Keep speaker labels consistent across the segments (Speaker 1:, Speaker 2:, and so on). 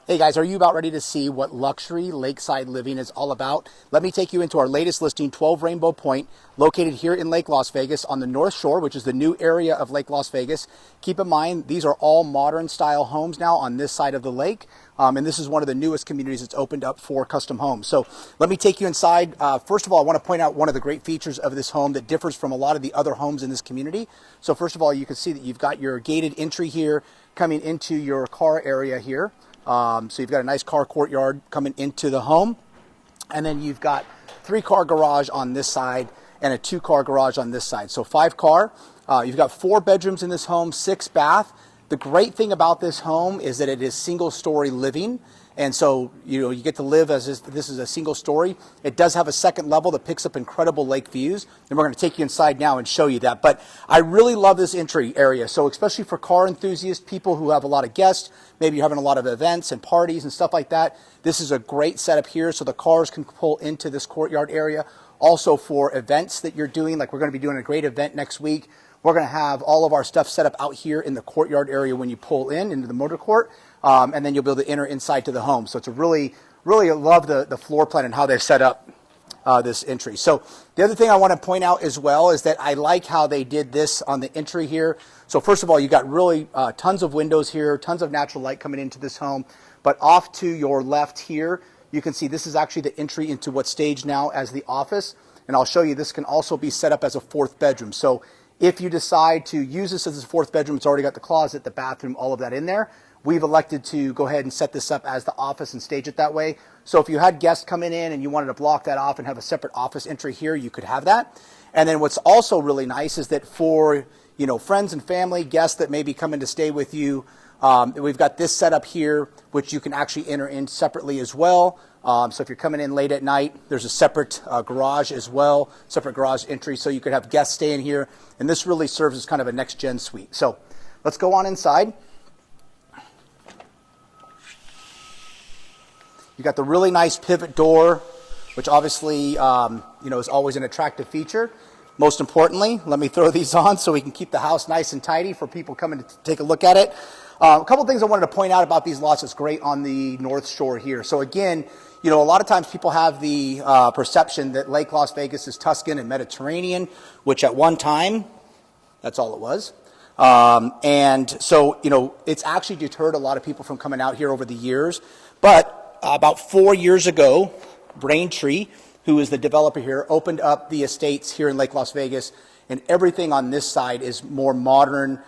Speaker 1: Hey guys, are you about ready to see what luxury lakeside living is all about? Let me take you into our latest listing, 12 Rainbow Point, located here in Lake Las Vegas on the North Shore, which is the new area of Lake Las Vegas. Keep in mind, these are all modern style homes now on this side of the lake. And this is one of the newest communities that's opened up for custom homes. So let me take you inside. First of all, I want to point out one of the great features of this home that differs from a lot of the other homes in this community. So first of all, you can see that you've got your gated entry here coming into your car area here. So you've got a nice car courtyard coming into the home, and then you've got 3-car garage on this side and a 2-car garage on this side. So 5-car. You've got 4 bedrooms in this home, 6 bath. The great thing about this home is that it is single-story living, and so you get to live as this is a single story. It does have a second level that picks up incredible lake views, and we're going to take you inside now and show you that. But I really love this entry area, so especially for car enthusiasts, people who have a lot of guests, maybe you're having a lot of events and parties and stuff like that. This is a great setup here, so the cars can pull into this courtyard area. Also for events that you're doing, like we're going to be doing a great event next week. We're going to have all of our stuff set up out here in the courtyard area when you pull into the motor court, and then you'll be able to enter inside to the home. So it's a really love the floor plan and how they've set up this entry. So the other thing I want to point out as well is that I like how they did this on the entry here. So first of all, you got really tons of windows here, tons of natural light coming into this home. But off to your left here, you can see this is actually the entry into what's staged now as the office. And I'll show you this can also be set up as a 4th bedroom. So if you decide to use this as a 4th bedroom, it's already got the closet, the bathroom, all of that in there. We've elected to go ahead and set this up as the office and stage it that way. So if you had guests coming in and you wanted to block that off and have a separate office entry here, you could have that. And then what's also really nice is that for friends and family, guests that may be coming to stay with you, we've got this set up here, which you can actually enter in separately as well. So if you're coming in late at night, there's a separate garage as well, separate garage entry, so you could have guests stay in here. And this really serves as kind of a next-gen suite. So let's go on inside. You got the really nice pivot door, which obviously is always an attractive feature. Most importantly, let me throw these on so we can keep the house nice and tidy for people coming to take a look at it. A couple things I wanted to point out about these lots that's great on the North Shore here. So again, a lot of times people have the perception that Lake Las Vegas is Tuscan and Mediterranean, which at one time, that's all it was. And so, it's actually deterred a lot of people from coming out here over the years. But about 4 years ago, Braintree, who is the developer here, opened up the estates here in Lake Las Vegas, and everything on this side is more modern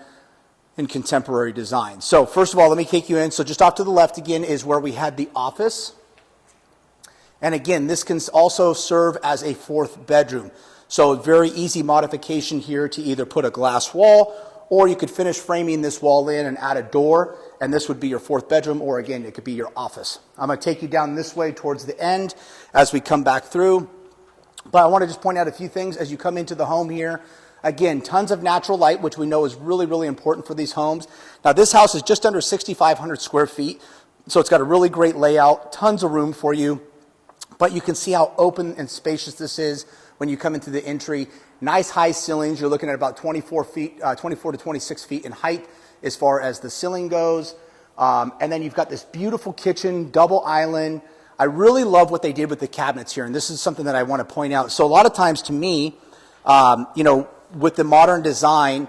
Speaker 1: and contemporary design. So first of all, let me take you in. So just off to the left again is where we had the office. And again, this can also serve as a 4th bedroom. So very easy modification here to either put a glass wall, or you could finish framing this wall in and add a door, and this would be your 4th bedroom, or again, it could be your office. I'm going to take you down this way towards the end as we come back through. But I want to just point out a few things as you come into the home here. Again, tons of natural light, which we know is really important for these homes. Now, this house is just under 6,500 square feet, so it's got a really great layout, tons of room for you. But you can see how open and spacious this is when you come into the entry. Nice high ceilings. You're looking at about 24 to 26 feet in height as far as the ceiling goes. And then you've got this beautiful kitchen, double island. I really love what they did with the cabinets here, and this is something that I want to point out. So a lot of times to me, with the modern design,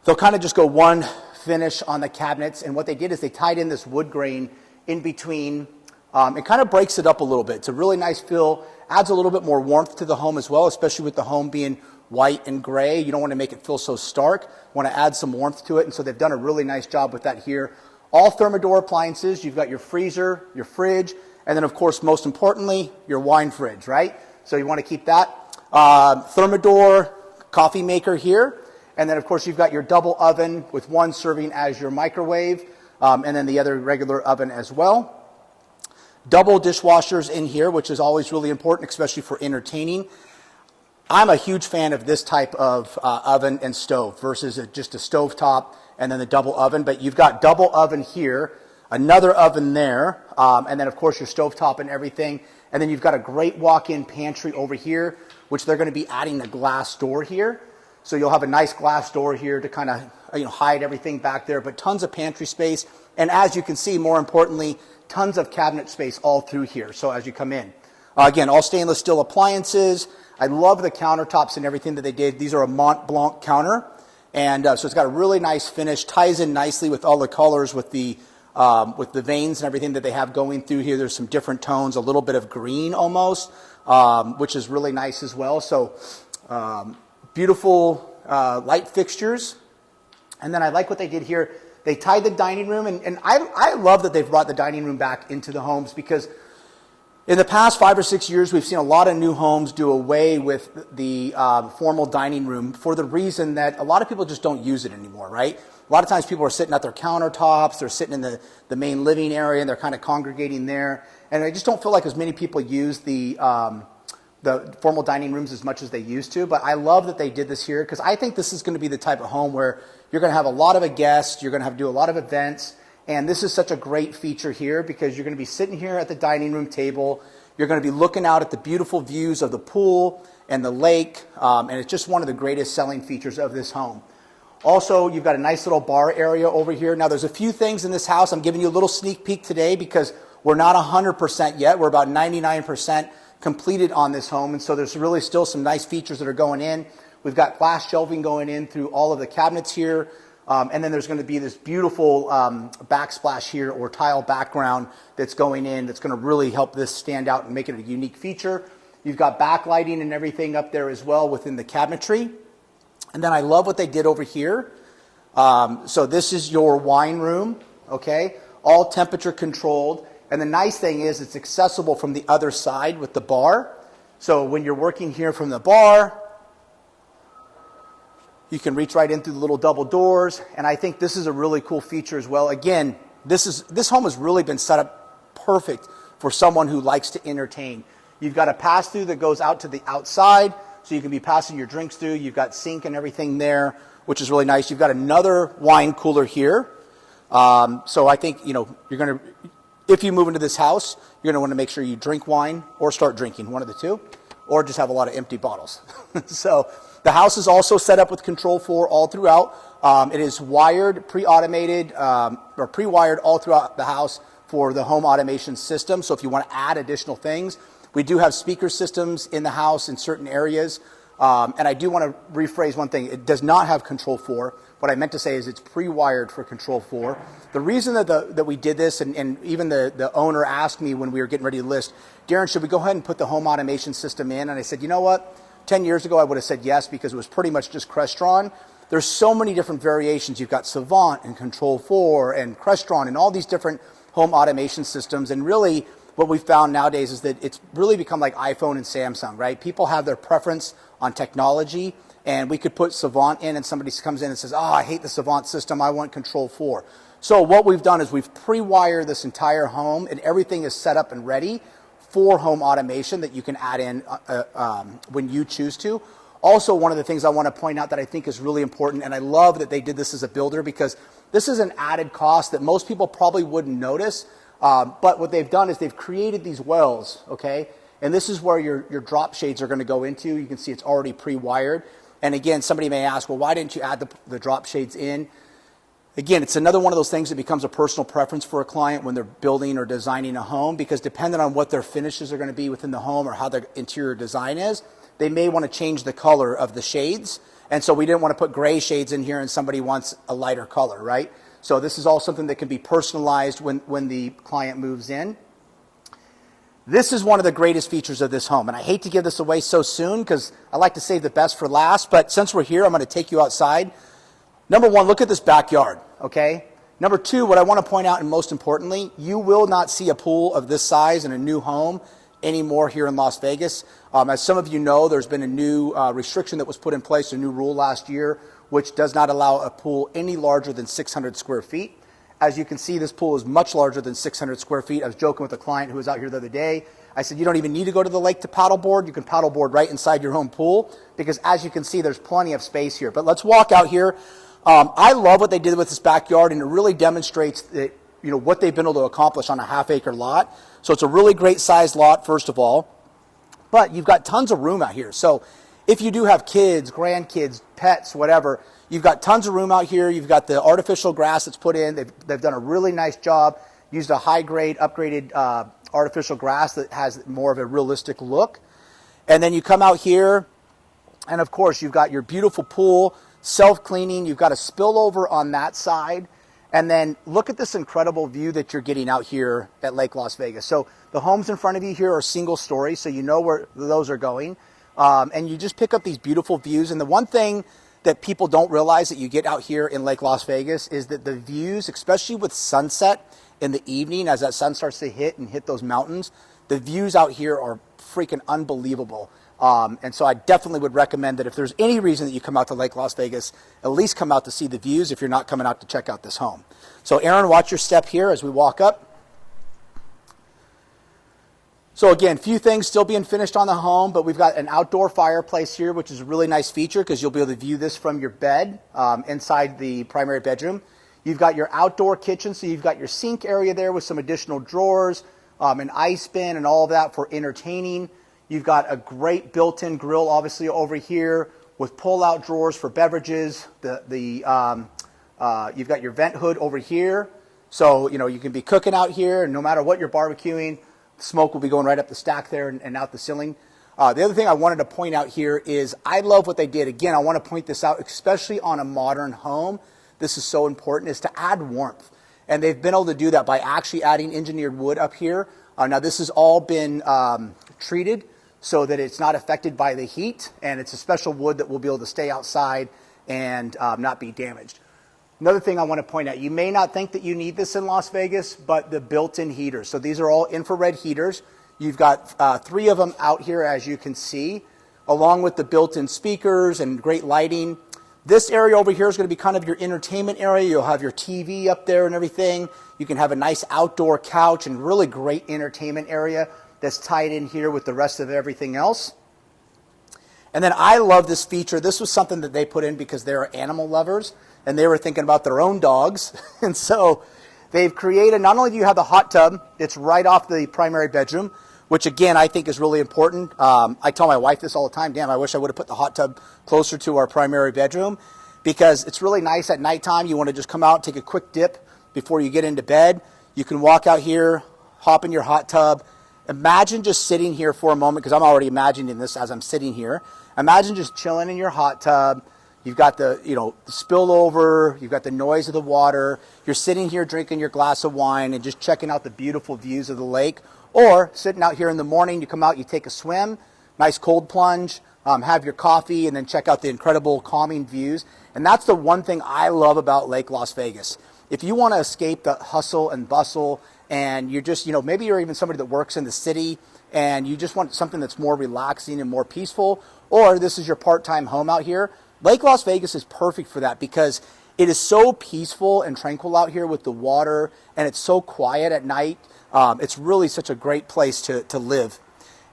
Speaker 1: they'll kind of just go one finish on the cabinets, and what they did is they tied in this wood grain in between. It kind of breaks it up a little bit. It's a really nice feel, adds a little bit more warmth to the home as well, especially with the home being white and gray. You don't want to make it feel so stark. You want to add some warmth to it, and so they've done a really nice job with that here. All Thermador appliances. You've got your freezer, your fridge, and then, of course, most importantly, your wine fridge, right? So you want to keep that. Thermador coffee maker here. And then, of course, you've got your double oven with one serving as your microwave, and then the other regular oven as well. Double dishwashers in here, which is always really important, especially for entertaining. I'm a huge fan of this type of oven and stove versus just a stovetop and then the double oven. But you've got double oven here, another oven there, and then, of course, your stovetop and everything. And then you've got a great walk-in pantry over here, which they're going to be adding a glass door here. So you'll have a nice glass door here to kind of hide everything back there, but tons of pantry space. And as you can see, more importantly, tons of cabinet space all through here. So as you come in, again, all stainless steel appliances. I love the countertops and everything that they did. These are a Mont Blanc counter. And so it's got a really nice finish, ties in nicely with all the colors, with the veins and everything that they have going through here. There's some different tones, a little bit of green almost, which is really nice as well. So beautiful light fixtures. And then I like what they did here. They tied the dining room, and I love that they've brought the dining room back into the homes, because in the past 5 or 6 years, we've seen a lot of new homes do away with the formal dining room for the reason that a lot of people just don't use it anymore, right? A lot of times people are sitting at their countertops, they're sitting in the main living area, and they're kind of congregating there. And I just don't feel like as many people use the formal dining rooms as much as they used to. But I love that they did this here, because I think this is going to be the type of home where you're going to have a lot of guests, you're going to have to do a lot of events. And this is such a great feature here, because you're going to be sitting here at the dining room table. You're going to be looking out at the beautiful views of the pool and the lake. And it's just one of the greatest selling features of this home. Also, you've got a nice little bar area over here. Now, there's a few things in this house. I'm giving you a little sneak peek today because we're not 100% yet. We're about 99% completed on this home. And so there's really still some nice features that are going in. We've got glass shelving going in through all of the cabinets here. And then there's going to be this beautiful backsplash here, or tile background, that's going in, that's going to really help this stand out and make it a unique feature. You've got backlighting and everything up there as well within the cabinetry. And then I love what they did over here. So this is your wine room, okay? All temperature controlled. And the nice thing is it's accessible from the other side with the bar. So when you're working here from the bar, you can reach right in through the little double doors. And I think this is a really cool feature as well. Again, this home has really been set up perfect for someone who likes to entertain. You've got a pass-through that goes out to the outside, so you can be passing your drinks through. You've got sink and everything there, which is really nice. You've got another wine cooler here. So I think, you're going to, if you move into this house, you're going to want to make sure you drink wine or start drinking, one of the two, or just have a lot of empty bottles. So the house is also set up with control 4 all throughout. It is wired, pre-automated, or pre-wired all throughout the house for the home automation system. So if you want to add additional things, we do have speaker systems in the house in certain areas. And I do want to rephrase one thing. It does not have control 4. What I meant to say is it's pre-wired for control 4. The reason that we did this, and even the owner asked me when we were getting ready to list, Darin, should we go ahead and put the home automation system in? And I said, you know what? 10 years ago, I would have said yes, because it was pretty much just Crestron. There's so many different variations. You've got Savant and Control 4 and Crestron and all these different home automation systems. And really, what we've found nowadays is that it's really become like iPhone and Samsung, right? People have their preference on technology, and we could put Savant in, and somebody comes in and says, oh, I hate the Savant system, I want Control 4. So what we've done is we've pre-wired this entire home, and everything is set up and ready for home automation that you can add in when you choose to. Also, one of the things I want to point out that I think is really important, and I love that they did this as a builder, because this is an added cost that most people probably wouldn't notice. But what they've done is they've created these wells, okay? And this is where your drop shades are going to go into. You can see it's already pre-wired. And again, somebody may ask, well, why didn't you add the drop shades in? Again, it's another one of those things that becomes a personal preference for a client when they're building or designing a home, because depending on what their finishes are going to be within the home or how their interior design is, they may want to change the color of the shades. And so we didn't want to put gray shades in here and somebody wants a lighter color, right? So this is all something that can be personalized when the client moves in. This is one of the greatest features of this home. And I hate to give this away so soon because I like to save the best for last. But since we're here, I'm going to take you outside. Number one, look at this backyard, okay? Number two, what I want to point out, and most importantly, you will not see a pool of this size in a new home anymore here in Las Vegas. As some of you know, there's been a new restriction that was put in place, a new rule last year, which does not allow a pool any larger than 600 square feet. As you can see, this pool is much larger than 600 square feet. I was joking with a client who was out here the other day. I said, you don't even need to go to the lake to paddleboard. You can paddleboard right inside your home pool, because as you can see, there's plenty of space here. But let's walk out here. I love what they did with this backyard, and it really demonstrates that, what they've been able to accomplish on a half-acre lot. So it's a really great sized lot, first of all. But you've got tons of room out here. So if you do have kids, grandkids, pets, whatever, you've got tons of room out here. You've got the artificial grass that's put in. They've done a really nice job Used a high-grade, upgraded artificial grass that has more of a realistic look. And then you come out here, and of course, you've got your beautiful pool, self-cleaning. You've got a spillover on that side. And then look at this incredible view that you're getting out here at Lake Las Vegas. So the homes in front of you here are single story, so you know where those are going. And you just pick up these beautiful views. And the one thing that people don't realize that you get out here in Lake Las Vegas is that the views, especially with sunset in the evening as that sun starts to hit those mountains, the views out here are freaking unbelievable. And so I definitely would recommend that if there's any reason that you come out to Lake Las Vegas, at least come out to see the views if you're not coming out to check out this home. So Aaron, watch your step here as we walk up. So again, few things still being finished on the home, but we've got an outdoor fireplace here, which is a really nice feature because you'll be able to view this from your bed inside the primary bedroom. You've got your outdoor kitchen, so you've got your sink area there with some additional drawers, an ice bin and all of that for entertaining. You've got a great built-in grill, obviously, over here with pull-out drawers for beverages. You've got your vent hood over here. So, you can be cooking out here, and no matter what you're barbecuing, smoke will be going right up the stack there and out the ceiling. The other thing I wanted to point out here is I love what they did. Again, I want to point this out, especially on a modern home. This is so important, is to add warmth. And they've been able to do that by actually adding engineered wood up here. Now, this has all been treated so that it's not affected by the heat, and it's a special wood that will be able to stay outside and not be damaged. Another thing I want to point out, you may not think that you need this in Las Vegas, but the built-in heaters. So these are all infrared heaters. You've got 3 of them out here, as you can see, along with the built-in speakers and great lighting. This area over here is going to be kind of your entertainment area. You'll have your TV up there and everything. You can have a nice outdoor couch and really great entertainment area that's tied in here with the rest of everything else. And then I love this feature. This was something that they put in because they're animal lovers, and they were thinking about their own dogs. And so they've created, not only do you have the hot tub, it's right off the primary bedroom, which again, I think is really important. I tell my wife this all the time, damn, I wish I would have put the hot tub closer to our primary bedroom, because it's really nice at nighttime. You want to just come out, take a quick dip before you get into bed. You can walk out here, hop in your hot tub. Imagine just sitting here for a moment, because I'm already imagining this as I'm sitting here. Imagine just chilling in your hot tub. You've got the spillover, you've got the noise of the water. You're sitting here drinking your glass of wine and just checking out the beautiful views of the lake. Or sitting out here in the morning, you come out, you take a swim, nice cold plunge, have your coffee, and then check out the incredible calming views. And that's the one thing I love about Lake Las Vegas. If you want to escape the hustle and bustle, and you're just, maybe you're even somebody that works in the city, and you just want something that's more relaxing and more peaceful, or this is your part-time home out here, Lake Las Vegas is perfect for that, because it is so peaceful and tranquil out here with the water, and it's so quiet at night. It's really such a great place to live.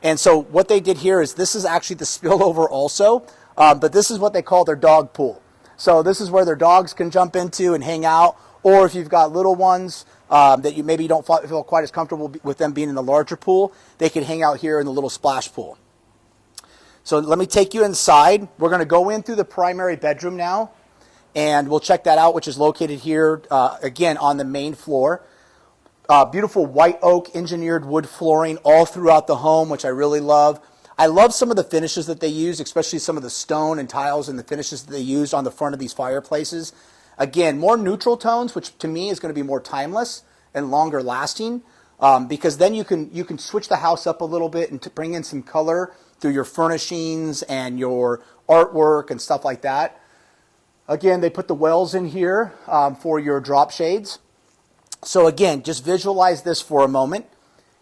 Speaker 1: And so what they did here is, this is actually the spillover also, but this is what they call their dog pool. So this is where their dogs can jump into and hang out, or if you've got little ones that you maybe don't feel quite as comfortable with them being in the larger pool, they can hang out here in the little splash pool. So let me take you inside. We're going to go in through the primary bedroom now, and we'll check that out, which is located here, again, on the main floor. Beautiful white oak engineered wood flooring all throughout the home, which I really love. I love some of the finishes that they use, especially some of the stone and tiles and the finishes that they used on the front of these fireplaces. Again, more neutral tones, which to me is going to be more timeless and longer lasting, because then you can switch the house up a little bit and to bring in some color through your furnishings and your artwork and stuff like that. Again, they put the wells in here for your drop shades. So again, just visualize this for a moment.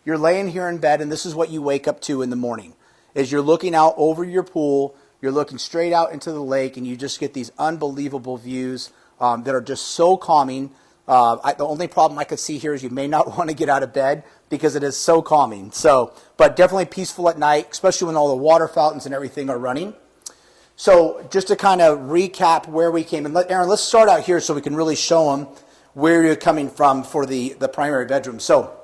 Speaker 1: You're laying here in bed, and this is what you wake up to in the morning. As you're looking out over your pool, you're looking straight out into the lake, and you just get these unbelievable views that are just so calming. The only problem I could see here is you may not want to get out of bed because it is so calming. But definitely peaceful at night, especially when all the water fountains and everything are running. So just to kind of recap where we came, and Aaron, let's start out here so we can really show them where you're coming from for the primary bedroom. So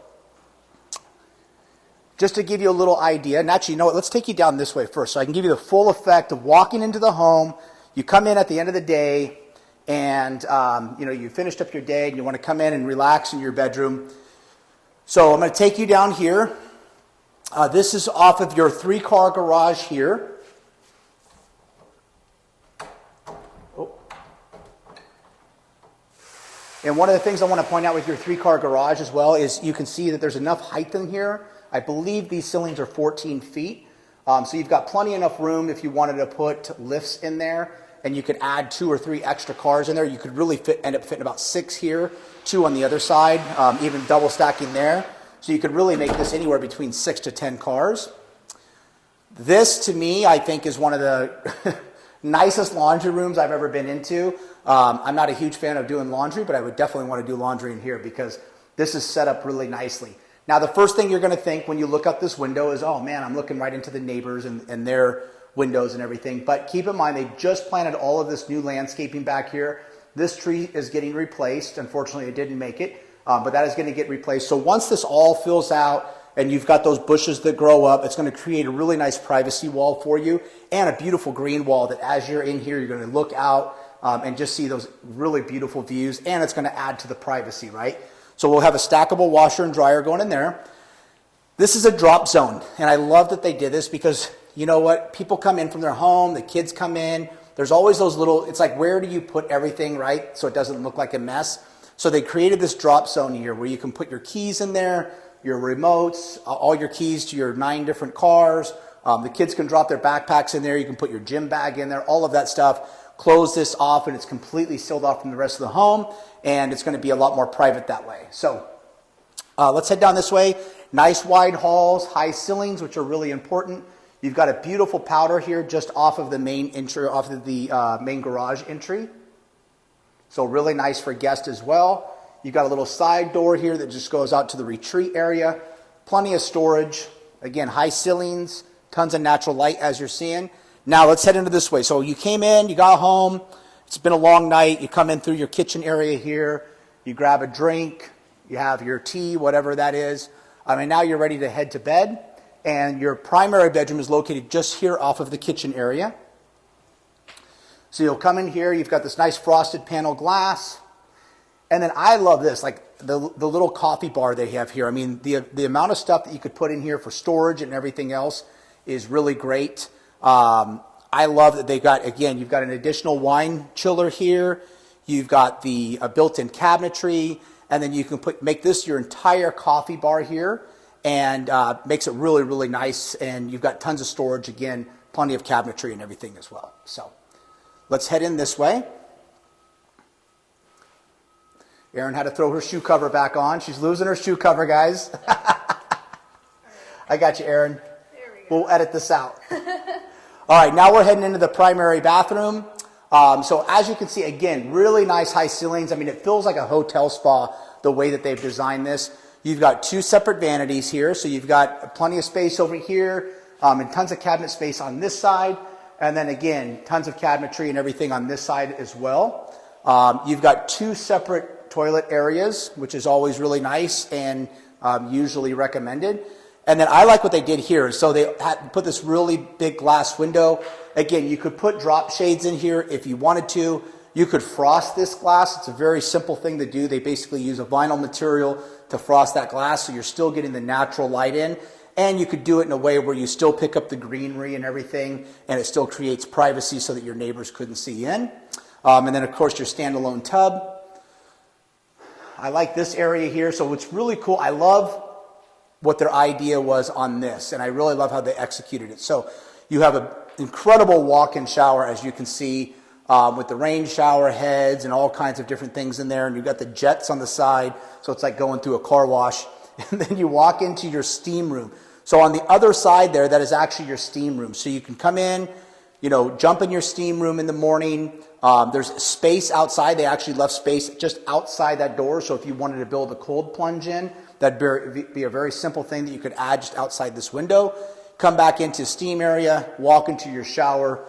Speaker 1: just to give you a little idea, and actually, you know what, let's take you down this way first so I can give you the full effect of walking into the home. You come in at the end of the day, and you finished up your day, and you want to come in and relax in your bedroom. So I'm going to take you down here. This is off of your 3-car garage here. Oh. And one of the things I want to point out with your 3-car garage as well is you can see that there's enough height in here. I believe these ceilings are 14 feet. So you've got plenty enough room if you wanted to put lifts in there, and you could add 2 or 3 extra cars in there. You could really end up fitting about 6 here, 2 on the other side, even double stacking there. So you could really make this anywhere between 6 to 10 cars. This, to me, I think is one of the nicest laundry rooms I've ever been into. I'm not a huge fan of doing laundry, but I would definitely want to do laundry in here because this is set up really nicely. Now, the first thing you're going to think when you look out this window is, oh man, I'm looking right into the neighbors and their windows and everything. But keep in mind, they just planted all of this new landscaping back here. This tree is getting replaced. Unfortunately, it didn't make it, but that is going to get replaced. So once this all fills out and you've got those bushes that grow up, it's going to create a really nice privacy wall for you and a beautiful green wall that as you're in here, you're going to look out and just see those really beautiful views, and it's going to add to the privacy, right? So we'll have a stackable washer and dryer going in there. This is a drop zone, and I love that they did this because you know what? People come in from their home, the kids come in. There's always those little, it's like, where do you put everything, right? So it doesn't look like a mess. So they created this drop zone here where you can put your keys in there, your remotes, all your keys to your 9 different cars. The kids can drop their backpacks in there. You can put your gym bag in there, all of that stuff. Close this off, and it's completely sealed off from the rest of the home, and it's going to be a lot more private that way. So let's head down this way. Nice wide halls, high ceilings, which are really important. You've got a beautiful powder here just off of the main entry, off of the main garage entry. So really nice for guests as well. You've got a little side door here that just goes out to the retreat area. Plenty of storage. Again, high ceilings, tons of natural light as you're seeing. Now let's head into this way. So you came in, you got home, it's been a long night, you come in through your kitchen area here, you grab a drink, you have your tea, whatever that is. Now you're ready to head to bed, and your primary bedroom is located just here off of the kitchen area. So you'll come in here, you've got this nice frosted panel glass, and then I love this, like the little coffee bar they have here. The amount of stuff that you could put in here for storage and everything else is really great. I love that they've got, again, you've got an additional wine chiller here. You've got the built-in cabinetry, and then you can make this your entire coffee bar here, and makes it really, really nice. And you've got tons of storage, again, plenty of cabinetry and everything as well. So let's head in this way. Erin had to throw her shoe cover back on. She's losing her shoe cover, guys. I got you, Erin.
Speaker 2: There we go.
Speaker 1: We'll edit this out. All right, now we're heading into the primary bathroom. So as you can see, again, really nice high ceilings. It feels like a hotel spa the way that they've designed this. You've got 2 separate vanities here. So you've got plenty of space over here and tons of cabinet space on this side. And then again, tons of cabinetry and everything on this side as well. You've got 2 separate toilet areas, which is always really nice and usually recommended. And then I like what they did here. So they put this really big glass window. Again, you could put drop shades in here if you wanted to. You could frost this glass. It's a very simple thing to do. They basically use a vinyl material to frost that glass, so you're still getting the natural light in. And you could do it in a way where you still pick up the greenery and everything, and it still creates privacy so that your neighbors couldn't see in. And then, of course, your standalone tub. I like this area here. So what's really cool, I love what their idea was on this, and I really love how they executed it. So you have an incredible walk-in shower, as you can see, with the rain shower heads and all kinds of different things in there, and you've got the jets on the side, so it's like going through a car wash. And then you walk into your steam room. So on the other side there, that is actually your steam room. So you can come in, jump in your steam room in the morning. There's space outside. They actually left space just outside that door, so if you wanted to build a cold plunge in, that'd be a very simple thing that you could add just outside this window. Come back into steam area, walk into your shower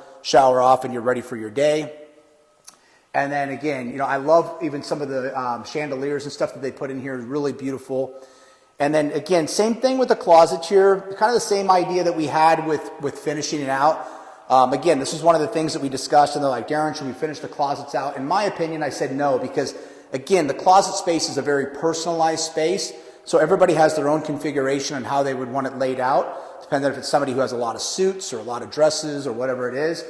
Speaker 1: off, and you're ready for your day. And then again, I love even some of the chandeliers and stuff that they put in here. Is really beautiful. And then again, same thing with the closets here. Kind of the same idea that we had with finishing it out. Again, this is one of the things that we discussed, and they're like, Darin, should we finish the closets out? In my opinion, I said no, because again, the closet space is a very personalized space. So everybody has their own configuration on how they would want it laid out, depending if it's somebody who has a lot of suits or a lot of dresses or whatever it is,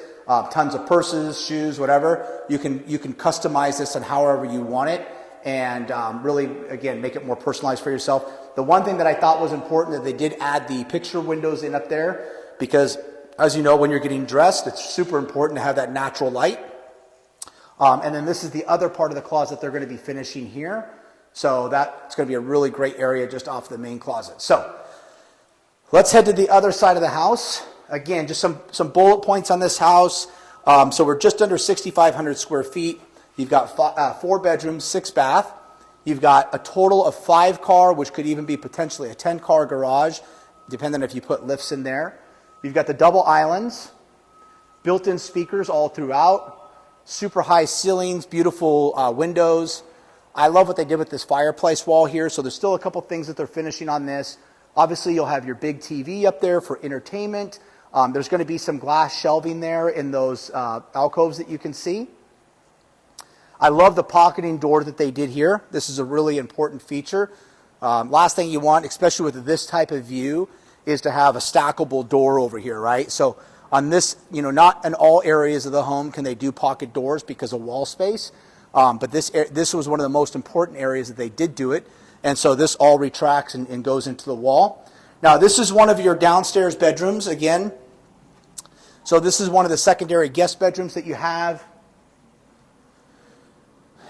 Speaker 1: tons of purses, shoes, whatever. You can customize this on however you want it, and really, again, make it more personalized for yourself. The one thing that I thought was important that they did add the picture windows in up there, because as you know, when you're getting dressed, it's super important to have that natural light. And then this is the other part of the closet they're going to be finishing here. So that's going to be a really great area just off the main closet. So let's head to the other side of the house. Again, just some bullet points on this house. So we're just under 6,500 square feet. You've got 4 bedrooms, 6 bath. You've got a total of 5 car, which could even be potentially a 10-car garage, depending if you put lifts in there. You've got the double islands, built-in speakers all throughout, super high ceilings, beautiful windows. I love what they did with this fireplace wall here. So there's still a couple things that they're finishing on this. Obviously, you'll have your big TV up there for entertainment. There's going to be some glass shelving there in those alcoves that you can see. I love the pocketing door that they did here. This is a really important feature. Last thing you want, especially with this type of view, is to have a stackable door over here, right? So on this, not in all areas of the home can they do pocket doors because of wall space. But this was one of the most important areas that they did do it. And so this all retracts and goes into the wall. Now, this is one of your downstairs bedrooms again. So this is one of the secondary guest bedrooms that you have.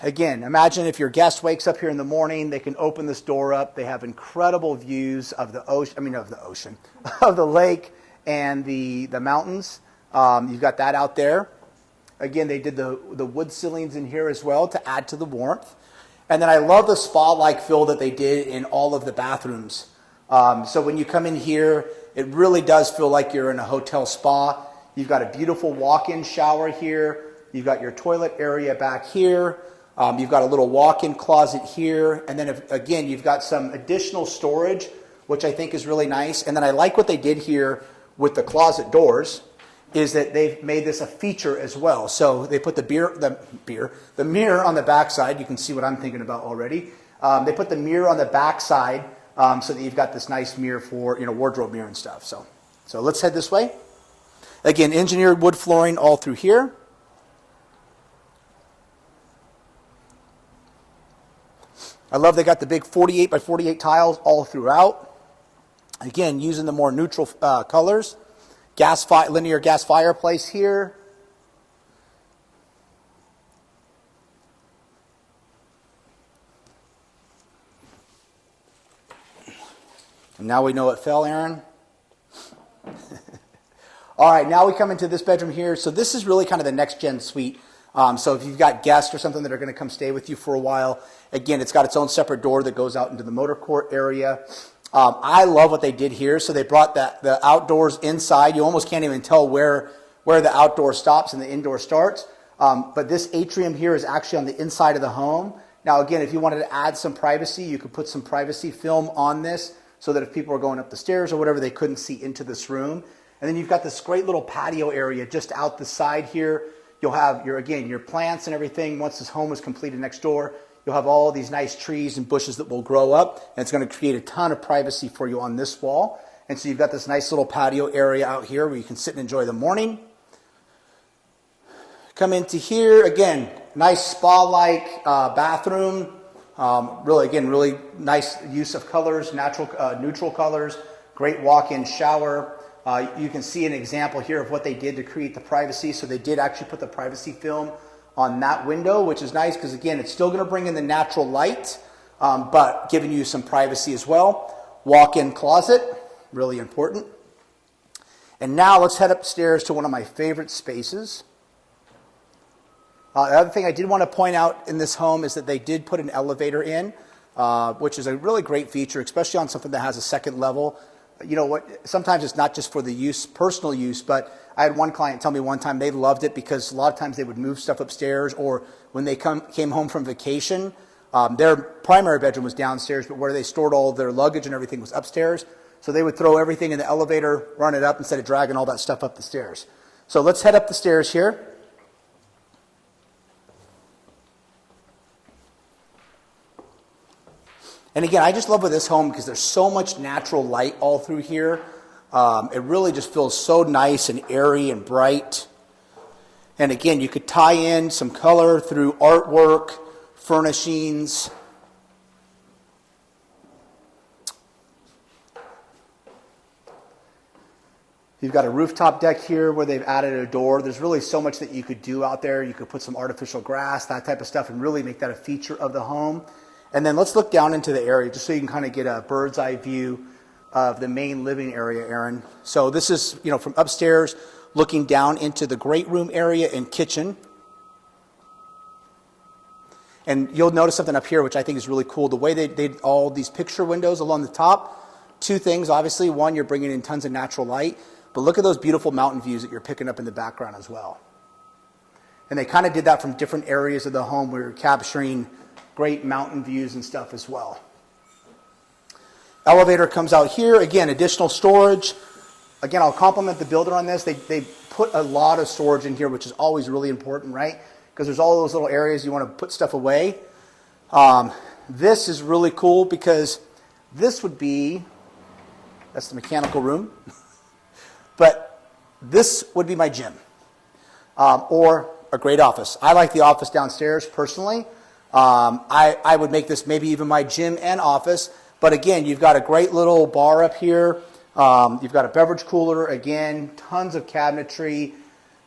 Speaker 1: Again, imagine if your guest wakes up here in the morning, they can open this door up. They have incredible views of the ocean, of the lake and the mountains. You've got that out there. Again, they did the wood ceilings in here as well to add to the warmth. And then I love the spa-like feel that they did in all of the bathrooms. So when you come in here, it really does feel like you're in a hotel spa. You've got a beautiful walk-in shower here. You've got your toilet area back here. You've got a little walk-in closet here. And then, again, you've got some additional storage, which I think is really nice. And then I like what they did here with the closet doors, is that they've made this a feature as well. So they put the mirror on the back side. You can see what I'm thinking about already. They put the mirror on the back side so that you've got this nice mirror for, wardrobe mirror and stuff. So let's head this way. Again, engineered wood flooring all through here. I love they got the big 48 by 48 tiles all throughout. Again, using the more neutral colors. Linear gas fireplace here. And now we know it fell, Aaron. All right, now we come into this bedroom here. So this is really kind of the next-gen suite. So if you've got guests or something that are going to come stay with you for a while, again, it's got its own separate door that goes out into the motor court area. I love what they did here. So they brought the outdoors inside. You almost can't even tell where the outdoor stops and the indoor starts. But this atrium here is actually on the inside of the home. Now, again, if you wanted to add some privacy, you could put some privacy film on this so that if people are going up the stairs or whatever, they couldn't see into this room. And then you've got this great little patio area just out the side here. You'll have your plants and everything. Once this home is completed next door, you'll have all these nice trees and bushes that will grow up, and it's going to create a ton of privacy for you on this wall. And so you've got this nice little patio area out here where you can sit and enjoy the morning. Come into here, again, nice spa-like bathroom. Really nice use of colors, neutral colors, great walk-in shower. You can see an example here of what they did to create the privacy. So they did actually put the privacy film on that window, which is nice because, again, it's still going to bring in the natural light, but giving you some privacy as well. Walk-in closet, really important. And now let's head upstairs to one of my favorite spaces. The other thing I did want to point out in this home is that they did put an elevator in, which is a really great feature, especially on something that has a second level. You know what? Sometimes it's not just for the personal use, but I had one client tell me one time they loved it because a lot of times they would move stuff upstairs, or when they came home from vacation, their primary bedroom was downstairs, but where they stored all of their luggage and everything was upstairs. So they would throw everything in the elevator, run it up instead of dragging all that stuff up the stairs. So let's head up the stairs here. And again, I just love with this home because there's so much natural light all through here. It really just feels so nice and airy and bright. And again, you could tie in some color through artwork, furnishings. You've got a rooftop deck here where they've added a door. There's really so much that you could do out there. You could put some artificial grass, that type of stuff, and really make that a feature of the home. And then let's look down into the area just so you can kind of get a bird's eye view of the main living area, Aaron. So this is, from upstairs looking down into the great room area and kitchen. And you'll notice something up here which I think is really cool. The way they did all these picture windows along the top. Two things, obviously. One, you're bringing in tons of natural light. But look at those beautiful mountain views that you're picking up in the background as well. And they kind of did that from different areas of the home where you're capturing great mountain views and stuff as well. Elevator comes out here. Again, additional storage. Again, I'll compliment the builder on this. They put a lot of storage in here, which is always really important, right? Because there's all those little areas you want to put stuff away. This is really cool because this would be, that's the mechanical room. But this would be my gym or a great office. I like the office downstairs personally. I would make this maybe even my gym and office. But again, you've got a great little bar up here. You've got a beverage cooler. Again, tons of cabinetry.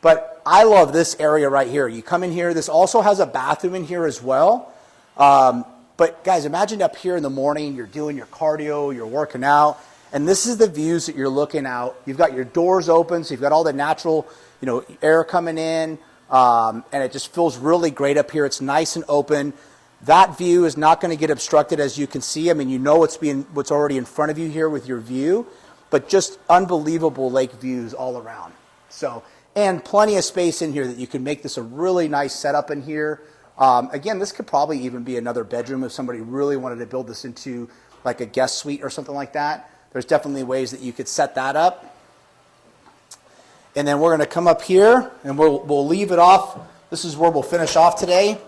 Speaker 1: But I love this area right here. You come in here. This also has a bathroom in here as well. But guys, imagine up here in the morning, you're doing your cardio, you're working out. And this is the views that you're looking out. You've got your doors open, so you've got all the natural, air coming in, and it just feels really great up here. It's nice and open. That view is not going to get obstructed, as you can see. I mean, what's already in front of you here with your view, but just unbelievable lake views all around. So, and plenty of space in here that you can make this a really nice setup in here. Again, this could probably even be another bedroom if somebody really wanted to build this into like a guest suite or something like that. There's definitely ways that you could set that up. And then we're going to come up here and we'll leave it off. This is where we'll finish off today.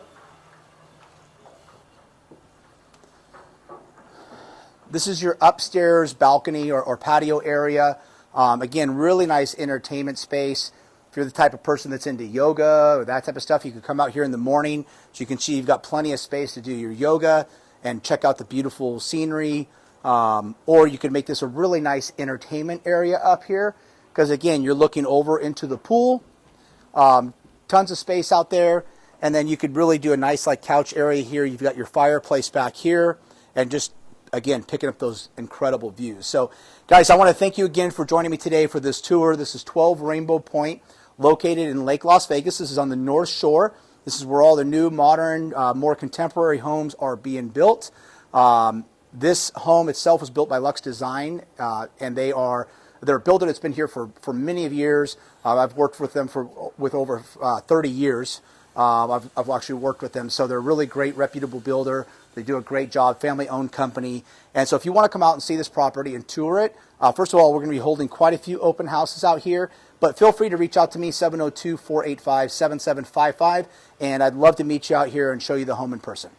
Speaker 1: This is your upstairs balcony or patio area. Again, really nice entertainment space. If you're the type of person that's into yoga or that type of stuff, you can come out here in the morning. So you can see you've got plenty of space to do your yoga and check out the beautiful scenery. Or you could make this a really nice entertainment area up here because, again, you're looking over into the pool. Tons of space out there. And then you could really do a nice like couch area here. You've got your fireplace back here and just, again, picking up those incredible views. So, guys, I want to thank you again for joining me today for this tour. This is 12 Rainbow Point, located in Lake Las Vegas. This is on the North Shore. This is where all the new, modern, more contemporary homes are being built. This home itself was built by Luxe Design, and they're a builder that's been here for many of years. I've worked with them with over 30 years. I've actually worked with them, so they're a really great, reputable builder. They do a great job, family-owned company. And so if you want to come out and see this property and tour it, first of all, we're going to be holding quite a few open houses out here. But feel free to reach out to me, 702-485-7755, and I'd love to meet you out here and show you the home in person.